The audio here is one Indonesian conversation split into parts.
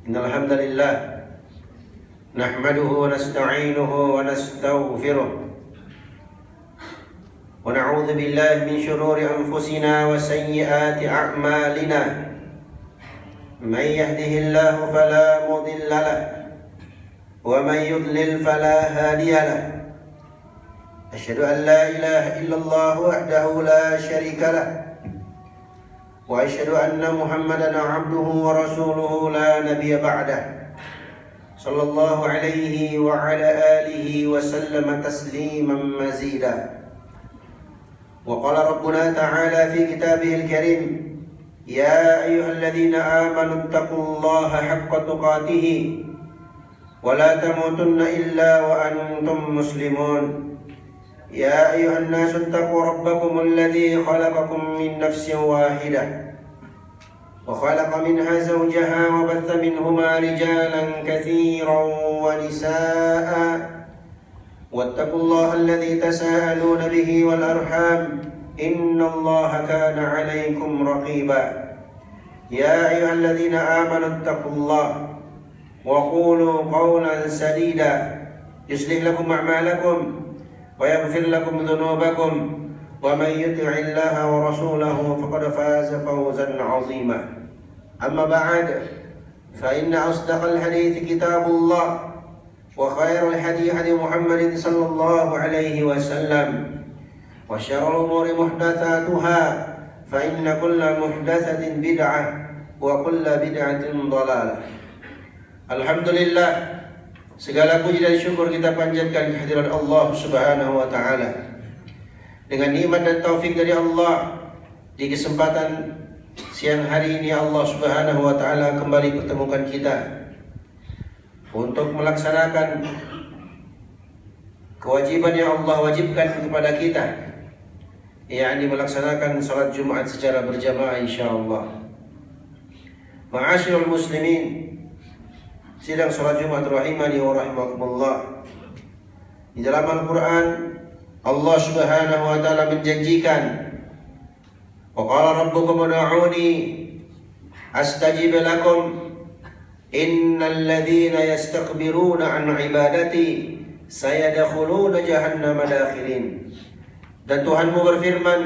Innal hamdalillah nahmaduhu wa nasta'inuhu wa nastaghfiruh wa na'udzu billahi min shururi anfusina wa sayyiati a'malina. Man yahdihillahu fala mudilla lahu wa man yudlil fala hadiya lahu. Asyhadu an la ilaha illallah wahdahu la syarika lahu wa asyhadu anna Muhammadan 'abduhu wa rasuluhu la nabiyya ba'dah. Sallallahu alaihi wa ala alihi wa sallama tasliman mazida. Wa qala rabbuna ta'ala fi kitabihil karim, ya ayyuhalladzina amanu taqullaha haqqa tuqatih wa la tamutunna illa wa antum muslimun. Ya ayyuhan nasu taqu rabbakum alladzi khalaqakum min nafsin wahidah wa khalaqa minha zawjaha wa batha minhuma rijalan katsiran wa nisaa'a wattaqullaha alladzi tasaaluna bihi wal arham innallaha kana 'alaykum raqiba. Ya ayyuhalladzina amanu taqullaha wa qulu qawlan sadida yuslih lakum a'malakum wa yaghfir lakum dhunubakum wa man yuti'illaha wa rasulahu faqad faza fawzan 'azima. Amma ba'd, fa inna asdaqal hadithi kitabullah wa khairal hadi hadi Muhammadin sallallahu alaihi wasallam wa syarrul umuri muhdatsatuha fa inna kulla muhdatsatin bid'ah wa kulla bid'atin dhalalah. Alhamdulillah, segala puji dan syukur kita panjatkan kehadirat Allah Subhanahu wa taala. Dengan nikmat dan taufik dari Allah, di kesempatan siang hari ini Allah Subhanahu wa taala kembali pertemukan kita untuk melaksanakan kewajiban yang Allah wajibkan kepada kita, yakni melaksanakan salat Jumat secara berjamaah insyaallah. Ma'asyiral muslimin, sidang salat Jumat rahimani wa rahimakumullah. Di dalam Al-Quran Allah Subhanahu wa ta'ala menjanjikan, wa qala rabbukum ud'uni astajib lakum innal ladzina yastakbiruna an ibadati sayadkhuluna jahannama dakhirin. Dan Tuhanmu berfirman,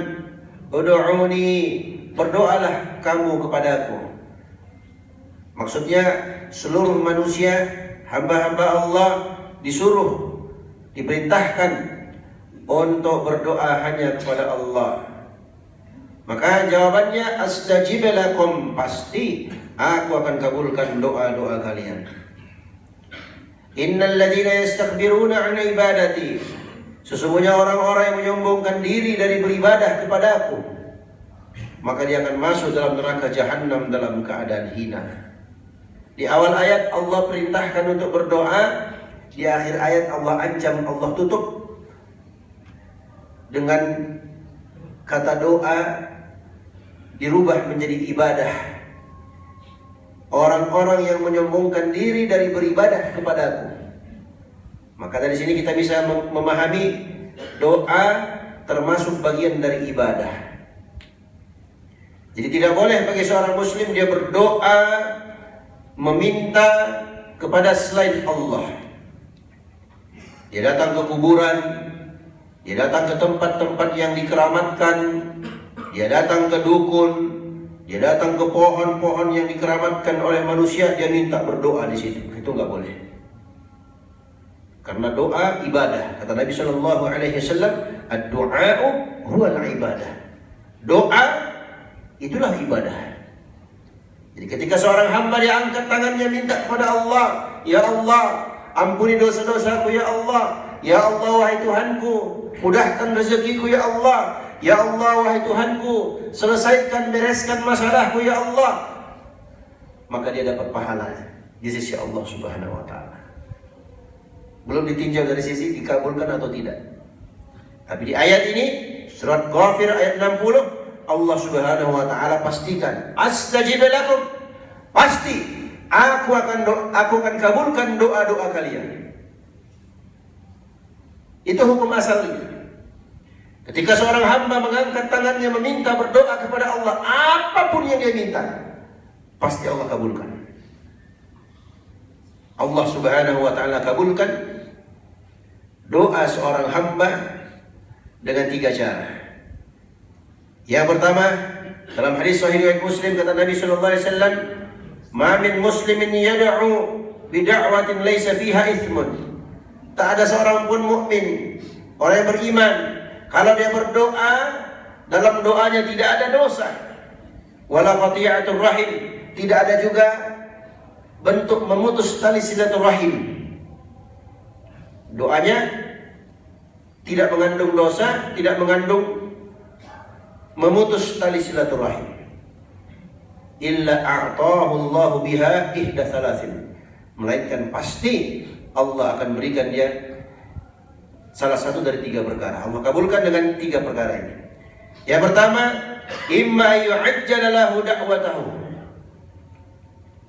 ud'uni, berdoalah kamu kepadaku. Maksudnya seluruh manusia, hamba-hamba Allah disuruh, diperintahkan untuk berdoa hanya kepada Allah. Maka jawabannya astajib lakum, pasti aku akan kabulkan doa-doa kalian. Innal ladzina yastakbiruna an ibadati, sesungguhnya orang-orang yang menyombongkan diri dari beribadah kepadaku, maka dia akan masuk dalam neraka jahanam dalam keadaan hina. Di awal ayat Allah perintahkan untuk berdoa, di akhir ayat Allah ancam, Allah tutup dengan kata doa dirubah menjadi ibadah. Orang-orang yang menyombongkan diri dari beribadah kepadaku. Maka dari sini kita bisa memahami doa termasuk bagian dari ibadah. Jadi tidak boleh bagi seorang muslim dia berdoa meminta kepada selain Allah. Dia datang ke kuburan, dia datang ke tempat-tempat yang dikeramatkan, dia datang ke dukun, dia datang ke pohon-pohon yang dikeramatkan oleh manusia, dia minta berdoa di situ. Itu nggak boleh. Karena doa ibadah. Kata Nabi Shallallahu Alaihi Wasallam, ad-du'a'u huwal ibadah. Doa itulah ibadah. Jadi ketika seorang hamba dia angkat tangannya minta kepada Allah, ya Allah, ampuni dosa-dosaku ya Allah. Ya Allah, wahai Tuhanku, mudahkan rezekiku ya Allah. Ya Allah, wahai Tuhanku, selesaikan, bereskan masalahku ya Allah. Maka dia dapat pahalanya di sisi Allah Subhanahu wa taala. Belum ditinjau dari sisi dikabulkan atau tidak. Tapi di ayat ini, surat Ghafir ayat 60, Allah Subhanahu wa taala pastikan, astajib lakum, pasti aku akan kabulkan doa-doa kalian. Itu hukum asalnya. Ketika seorang hamba mengangkat tangannya meminta berdoa kepada Allah, apapun yang dia minta, pasti Allah kabulkan. Allah Subhanahu wa ta'ala kabulkan doa seorang hamba dengan 3 cara. Yang pertama, dalam hadis sahih riwayat Muslim kata Nabi sallallahu alaihi wasallam, "Ma min muslimin yad'u bi da'watin laysa fiha ithmun." Tak ada seorang pun mukmin, orang yang beriman, kalau dia berdoa, dalam doanya tidak ada dosa. Wala qati'atur rahim, tidak ada juga bentuk memutus tali silaturahim. Doanya tidak mengandung dosa, tidak mengandung memutus tali silaturahim. Illa a'tahu Allahu biha ihda thalathin, melainkan pasti Allah akan berikan dia salah satu dari 3 perkara. Allah kabulkan dengan 3 perkara ini. Yang pertama, imma yu'ajjala lahu da'watahu.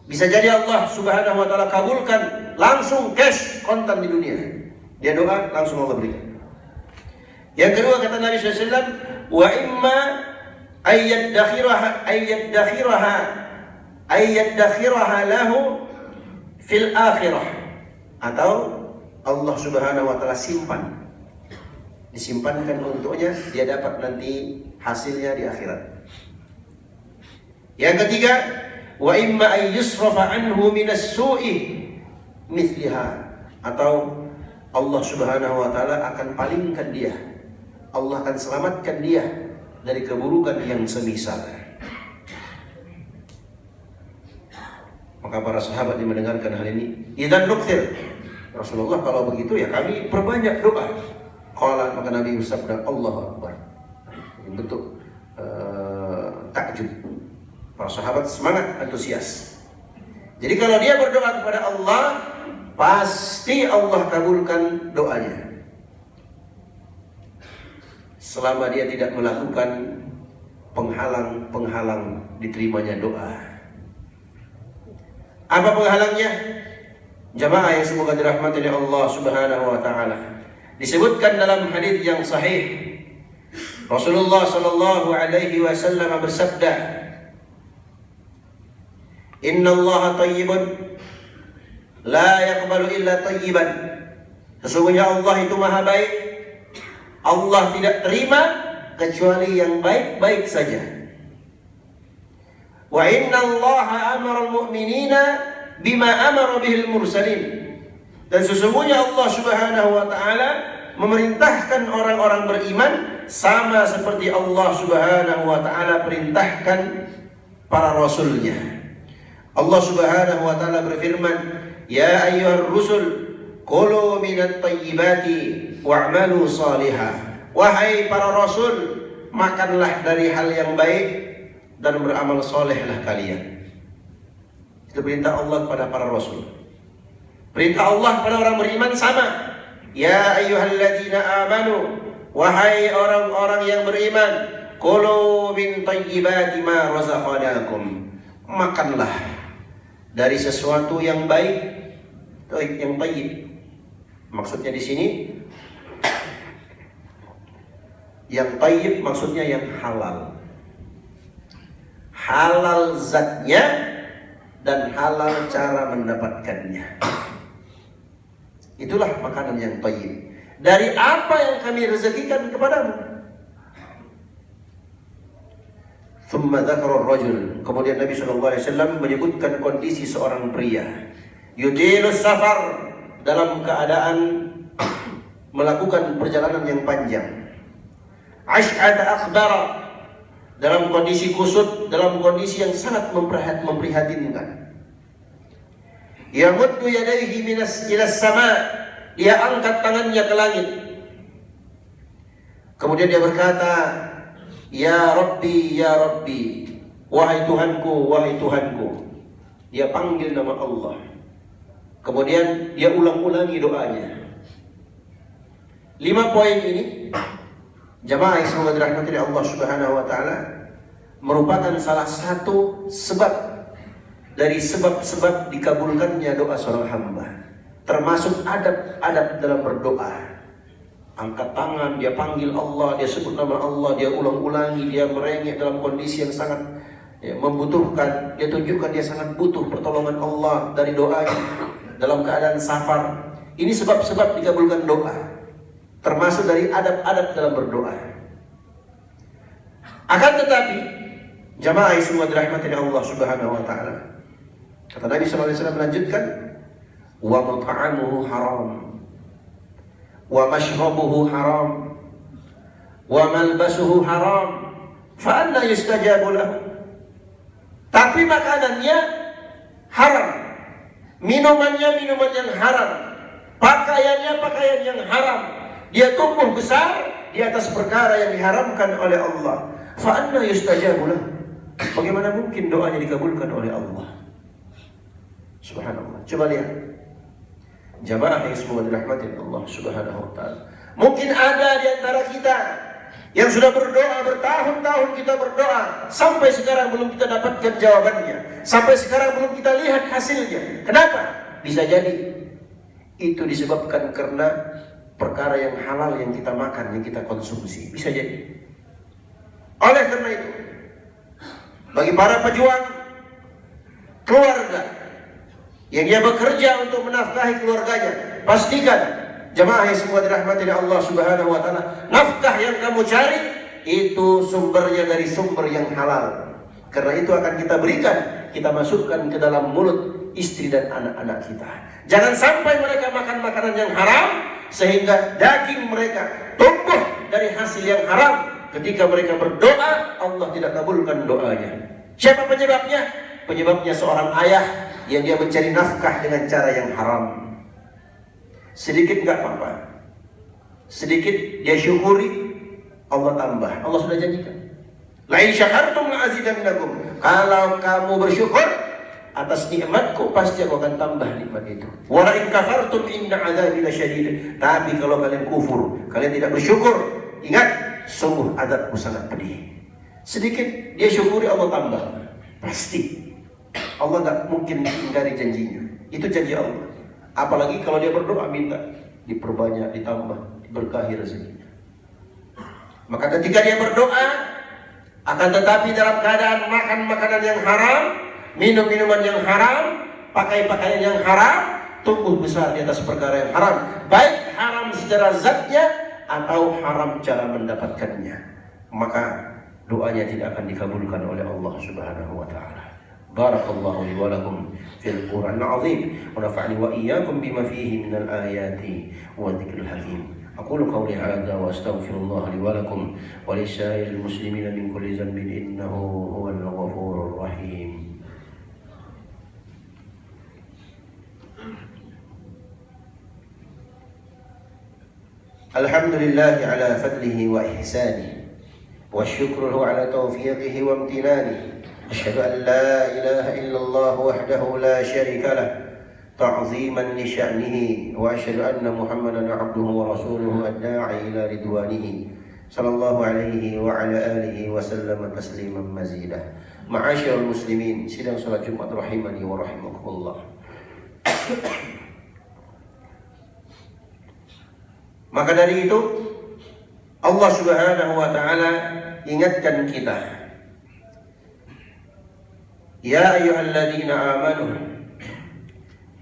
Bisa jadi Allah Subhanahu wa ta'ala kabulkan langsung cash kontan di dunia. Dia doa langsung Allah berikan. Yang kedua kata Nabi SAW, wa imma ayyadakhiraha lahu fil akhirah. Atau Allah Subhanahu wa ta'ala simpan, disimpankan untuknya, dia dapat nanti hasilnya di akhirat. Yang ketiga, wa imma ay yusrafa anhu minas su'i mithliha, atau Allah Subhanahu wa ta'ala akan palingkan dia, Allah akan selamatkan dia dari keburukan yang semisal. Maka para sahabat yang mendengarkan hal ini, idzan nukthir, Rasulullah kalau begitu ya kami perbanyak doa. Qala, maka Nabi bersabda, Allahu Akbar. Ini bentuk takjub. Para sahabat semangat, antusias. Jadi kalau dia berdoa kepada Allah, pasti Allah kabulkan doanya. Selama dia tidak melakukan penghalang-penghalang diterimanya doa. Apa penghalangnya? Jamaah yang semoga dirahmati oleh Allah Subhanahu wa ta'ala. Disebutkan dalam hadis yang sahih, Rasulullah sallallahu alaihi wasallam bersabda, "Inna Allah tayyibun la yaqbalu illa tayyiban." Sesungguhnya Allah itu maha baik, Allah tidak terima kecuali yang baik-baik saja. Wa inna Allah amara al-mu'minina bima amara bihil mursalin. Dan sesungguhnya Allah Subhanahu wa ta'ala memerintahkan orang-orang beriman sama seperti Allah Subhanahu wa ta'ala perintahkan para rasulnya. Allah Subhanahu wa ta'ala berfirman, "Ya ayyuhar rusul, kulu minat tayyibati wa'malu salihah." Wahai para rasul, makanlah dari hal yang baik dan beramal solehlah kalian. Itu perintah Allah kepada para rasul. Perintah Allah kepada orang beriman sama. Ya ayyuhalladzina amanu, wahai orang-orang yang beriman, kulu min tayyibati ma razaqnakum. Makanlah dari sesuatu yang baik, yang tayyib. Maksudnya di sini yang tayyib maksudnya yang halal. Halal zatnya dan halal cara mendapatkannya. Itulah makanan yang tayyib. Dari apa yang kami rezekikan kepadamu. Thumma dzakara ar-rajul. Kemudian Nabi SAW menyebutkan kondisi seorang pria. Yudilus safar, dalam keadaan melakukan perjalanan yang panjang. Ash'ata akhbara, dalam kondisi kusut, dalam kondisi yang sangat memprihatinkan. Yamuddu yadayhi ilas sama, dia angkat tangannya ke langit. Kemudian dia berkata, Ya Rabbi, Ya Rabbi, wahai Tuhanku, wahai Tuhanku. Dia panggil nama Allah. Kemudian dia ulang-ulangi doanya. 5 poin ini, jamaah yang semoga dirahmati oleh Allah Subhanahu wa ta'ala, merupakan salah satu sebab dari sebab-sebab dikabulkannya doa seorang hamba. Termasuk adab-adab dalam berdoa. Angkat tangan, dia panggil Allah, dia sebut nama Allah, dia ulang-ulangi, dia merengek dalam kondisi yang sangat membutuhkan. Dia tunjukkan dia sangat butuh pertolongan Allah dari doanya. dalam keadaan safar. Ini sebab-sebab dikabulkan doa, termasuk dari adab-adab dalam berdoa. Akan tetapi, jamaah yang semua dirahmati oleh Allah Subhanahu wa taala, kata Nabi sallallahu alaihi wasallam melanjutkan, wa mat'amuhu haram, wa mashrabuhu haram, wa malbasuhu haram, fa anna yustajabu lahu. Tapi makanannya haram, minumannya minuman yang haram, pakaiannya pakaian yang haram. Dia tumbuh besar di atas perkara yang diharamkan oleh Allah. Fa anna yustajabu lahu. Bagaimana mungkin doanya dikabulkan oleh Allah? Subhanallah. Coba lihat, jamaah yang semua dirahmati Allah Subhanahu wa taala. Mungkin ada di antara kita yang sudah berdoa bertahun-tahun, kita berdoa sampai sekarang belum kita dapatkan jawabannya, sampai sekarang belum kita lihat hasilnya. Kenapa? Bisa jadi itu disebabkan karena perkara yang halal yang kita makan, yang kita konsumsi. Bisa jadi. Oleh karena itu, bagi para pejuang keluarga yang dia bekerja untuk menafkahi keluarganya, pastikan, jamaah yang semua dirahmati oleh Allah Subhanahu wa taala, nafkah yang kamu cari itu sumbernya dari sumber yang halal. Karena itu akan kita berikan, kita masukkan ke dalam mulut istri dan anak-anak kita. Jangan sampai mereka makan makanan yang haram sehingga daging mereka tumbuh dari hasil yang haram. Ketika mereka berdoa, Allah tidak kabulkan doanya. Siapa penyebabnya? Penyebabnya seorang ayah yang dia mencari nafkah dengan cara yang haram. Sedikit nggak apa-apa, sedikit dia syukuri, Allah tambah. Allah sudah janjikan, la in syakartum la azidannakum. Kalau kamu bersyukur atas nikmatku, pasti aku akan tambah nikmat itu. Wa la in kafartum inna adzabi lasyadid. Tapi kalau kalian kufur, kalian tidak bersyukur, ingat, sungguh azabku sangat pedih. Sedikit dia syukuri, Allah tambah. Pasti Allah tak mungkin mengingkari janjinya. Itu janji Allah. Apalagi kalau dia berdoa minta diperbanyak, ditambah, diberkahi rezekinya. Maka ketika dia berdoa, akan tetapi dalam keadaan makan makanan yang haram, minum minuman yang haram, pakai pakaian yang haram, tumbuh besar di atas perkara yang haram, baik haram secara zatnya atau haram cara mendapatkannya, maka doanya tidak akan dikabulkan oleh Allah Subhanahu wa taala. Barakallahu li wa lakum fil Qur'anil 'azim wa nafa'ani wa iyyakum bima fihi minal ayati wa dzikril hakim. Aqulu qawli hadza wa astaghfirullah li wa lakum wa lisa'iril muslimina min kulli dhanbin innahu huwal ghafurur rahim. Alhamdulillah ala fadlihi wa ihsanihi wa syukruhu ala taufiqihi wa imtinanihi. Asyhadu an la ilaha illallah wahdahu la syarika lah ta'ziman li sya'nihi wa asyhadu anna Muhammadan 'abduhu wa rasuluhu ad-da'i ila ridwanihi sallallahu alaihi wa ala alihi wa sallam tasliman mazidah. Ma'asyiral muslimin, sidang salat Jumat rahimani wa rahimakumullah. Maka dari itu Allah Subhanahu wa taala ingatkan kita, ya ayyuhalladzina amanu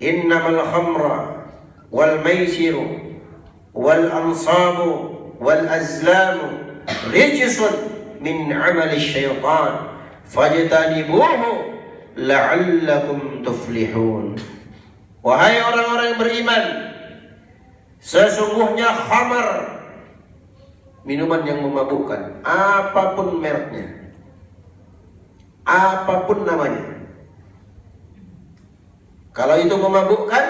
innamal khamra wal maisiru wal ansabu wal azlamu rijsun min amali syaitan fajtanibuhu la'allakum tuflihun. Wahai orang-orang yang beriman, sesungguhnya khamar, minuman yang memabukkan, apapun mereknya, apapun namanya, kalau itu memabukkan,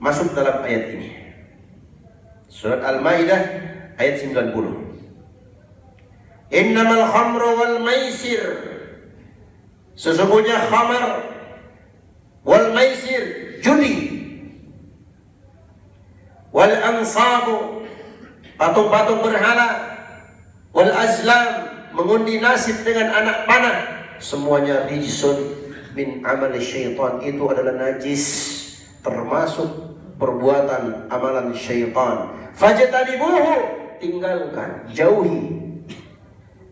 masuk dalam ayat ini. Surat Al-Maidah ayat 90. Innamal khamru wal maisir, sesungguhnya khamar wal maisir, judi, wal ansabu, patung-patung berhala, wal azlam, mengundi nasib dengan anak panah, semuanya rijsun min amali syaitan, itu adalah najis, termasuk perbuatan amalan syaitan. Fajtanibuhu, tinggalkan, jauhi,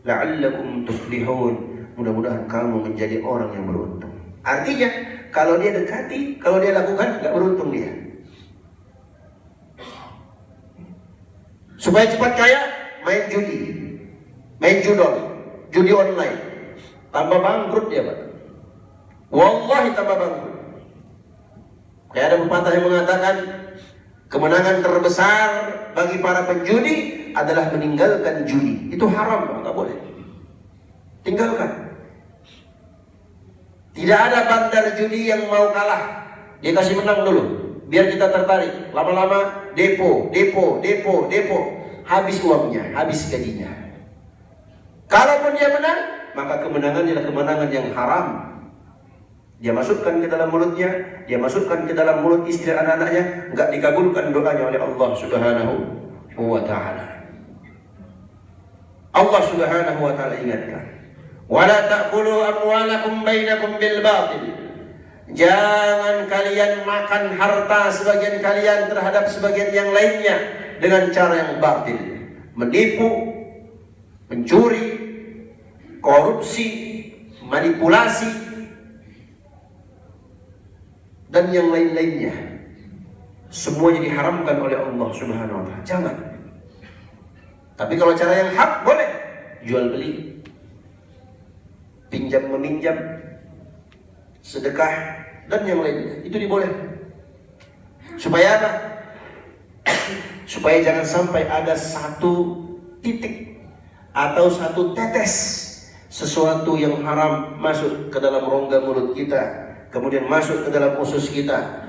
la'allakum tuflihun, mudah-mudahan kamu menjadi orang yang beruntung. Artinya, kalau dia dekati, kalau dia lakukan, nggak beruntung dia. Supaya cepat kaya, main judi, main judi online. Tambah bangkrut dia, Pak. Wallahi tambah bangkrut. Kayak ada pepatah yang mengatakan, kemenangan terbesar bagi para penjudi adalah meninggalkan judi. Itu haram, Pak. Nggak boleh. Tinggalkan. Tidak ada bandar judi yang mau kalah. Dia kasih menang dulu, biar kita tertarik. Lama-lama depo. Habis uangnya, habis gajinya. Kalaupun dia menang, maka kemenangannya adalah kemenangan yang haram. Dia masukkan ke dalam mulutnya, dia masukkan ke dalam mulut istri dan anak-anaknya, enggak dikabulkan doanya oleh Allah Subhanahu wa ta'ala. Allah Subhanahu wa ta'ala ingatkan, wala ta'kulu amwalakum bainakum bil batil. Jangan kalian makan harta sebagian kalian terhadap sebagian yang lainnya dengan cara yang batil, menipu, mencuri, korupsi, manipulasi, dan yang lain-lainnya. Semuanya diharamkan oleh Allah Subhanahu wa ta'ala. Jangan. Tapi kalau cara yang hak boleh, jual beli, pinjam meminjam, sedekah, dan yang lainnya. Itu diboleh. Supaya apa? Supaya jangan sampai ada satu titik atau satu tetes sesuatu yang haram masuk ke dalam rongga mulut kita, kemudian masuk ke dalam usus kita,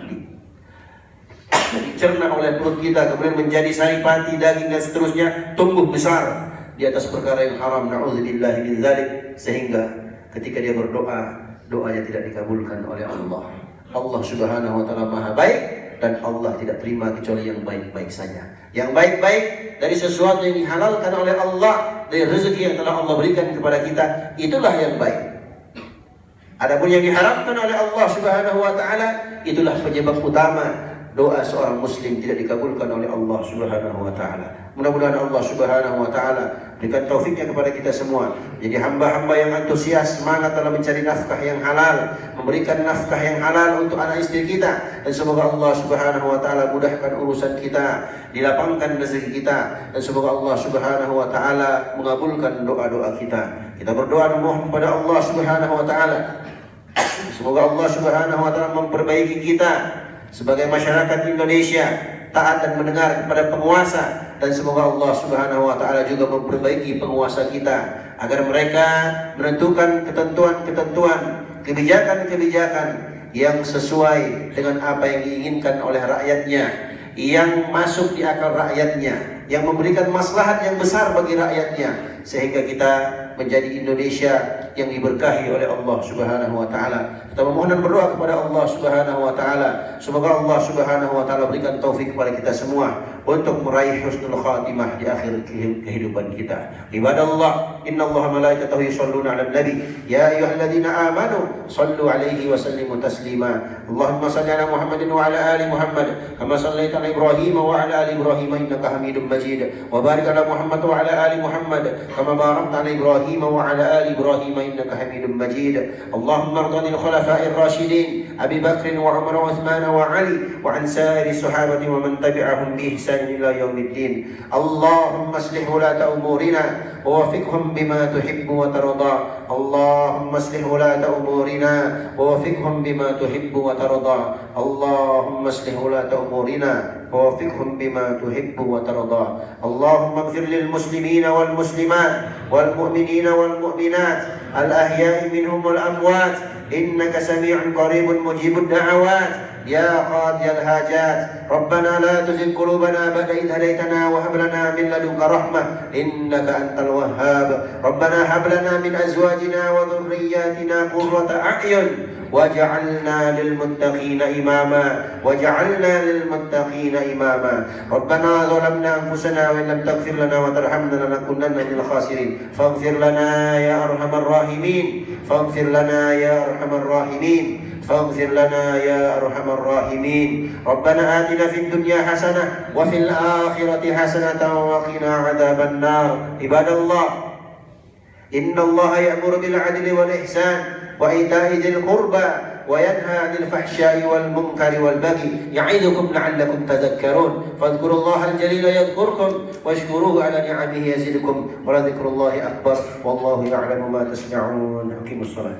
dicerna oleh perut kita, kemudian menjadi saripati, daging dan seterusnya, tumbuh besar di atas perkara yang haram. Na'udzubillahi min dzalik. Sehingga ketika dia berdoa, doanya tidak dikabulkan oleh Allah. Allah Subhanahu wa ta'ala Maha baik, dan Allah tidak terima kecuali yang baik-baik saja. Yang baik-baik dari sesuatu yang dihalalkan oleh Allah, dari rezeki yang telah Allah berikan kepada kita, itulah yang baik. Adapun yang diharamkan oleh Allah Subhanahu wa ta'ala, itulah penyebab utama doa seorang muslim tidak dikabulkan oleh Allah Subhanahu wa ta'ala. Mudah-mudahan Allah Subhanahu wa ta'ala berikan taufiknya kepada kita semua, jadi hamba-hamba yang antusias, semangat dalam mencari nafkah yang halal, memberikan nafkah yang halal untuk anak istri kita. Dan semoga Allah Subhanahu wa ta'ala mudahkan urusan kita, dilapangkan rezeki kita, dan semoga Allah Subhanahu wa ta'ala mengabulkan doa-doa kita. Kita berdoa memohon kepada Allah Subhanahu wa ta'ala, semoga Allah Subhanahu wa ta'ala memperbaiki kita sebagai masyarakat Indonesia, taat dan mendengar kepada penguasa. Dan semoga Allah Subhanahu wa ta'ala juga memperbaiki penguasa kita, agar mereka menentukan ketentuan-ketentuan, kebijakan-kebijakan yang sesuai dengan apa yang diinginkan oleh rakyatnya, yang masuk di akal rakyatnya, yang memberikan maslahat yang besar bagi rakyatnya, sehingga kita menjadi Indonesia yang diberkahi oleh Allah Subhanahu wa ta'ala. Kita memohon dan berdoa kepada Allah Subhanahu wa ta'ala, semoga Allah Subhanahu wa ta'ala berikan taufik kepada kita semua untuk meraih husnul khatimah di akhir kehidupan kita. Ibadallah, innallaha malaikatahu yusholluna 'alan nabi, ya ayyuhalladzina amanu shallu 'alaihi wa sallimu taslima. Allahumma shalli 'ala Muhammadin wa 'ala ali Muhammad kama shallaita 'ala Ibrahim wa 'ala ali Ibrahim innaka Hamidum Majid. Wa barik 'ala Muhammad wa 'ala ali Muhammad kama barakta 'ala Ibrahim wa 'ala ali Ibrahim innaka Hamidum Majid. Allahumma ardhil khulafa'ir rasyidin Abi Bakr wa Umar wa Uthman wa Ali wa an sa'iri sahabati wa man tabi'ahum bi ihsan ila yaumiddin. Allahumma aslih wulata umurina wa wafiqhum bima tuhibbu wa tarda. Allahumma aslih wulata umurina wa wafiqhum bima tuhibbu wa tarda. Allahumma aslih wulata umurina wa wafiqhum bima tuhibbu wa tarda. Allahumma ighfir lil muslimina wal muslimat wal mu'minina wal mu'minat al ahya'i minhum wal amwat innaka sami'un qaribun mujibud da'awat ya qadiyal hajat. Rabbana la tuzigh qulubana ba'da idh hadaytana wa hab lana min ladunka rahmah innaka antal wahhab. Rabbana hab lana min azwajina wa dhurriyyatina qurrata a'yun waj'alna lil muttaqina imama Rabbana zalamna anfusana wa in lam taghfir lana wa tarhamna lanakunanna minal khasirin faghfir lana ya arhamar rahimin faghfir lana ya arhamar rahimin faghfir lana ya arhamar rahimin. Rabbana atina fid dunya hasanah wa fil akhirati hasanatan wa qina adzaban nar. Ibadallah, Innallaha ya'muru bil 'adli wal ihsan wa ita'i dzil qurba وينهى عن الفحشاء والمنكر والبغي يعظكم لعلكم تذكرون فاذكروا الله الجليل يذكركم واشكروه على نعمه يزدكم ولذكر الله أكبر والله يعلم ما تصنعون. أقيموا الصلاة.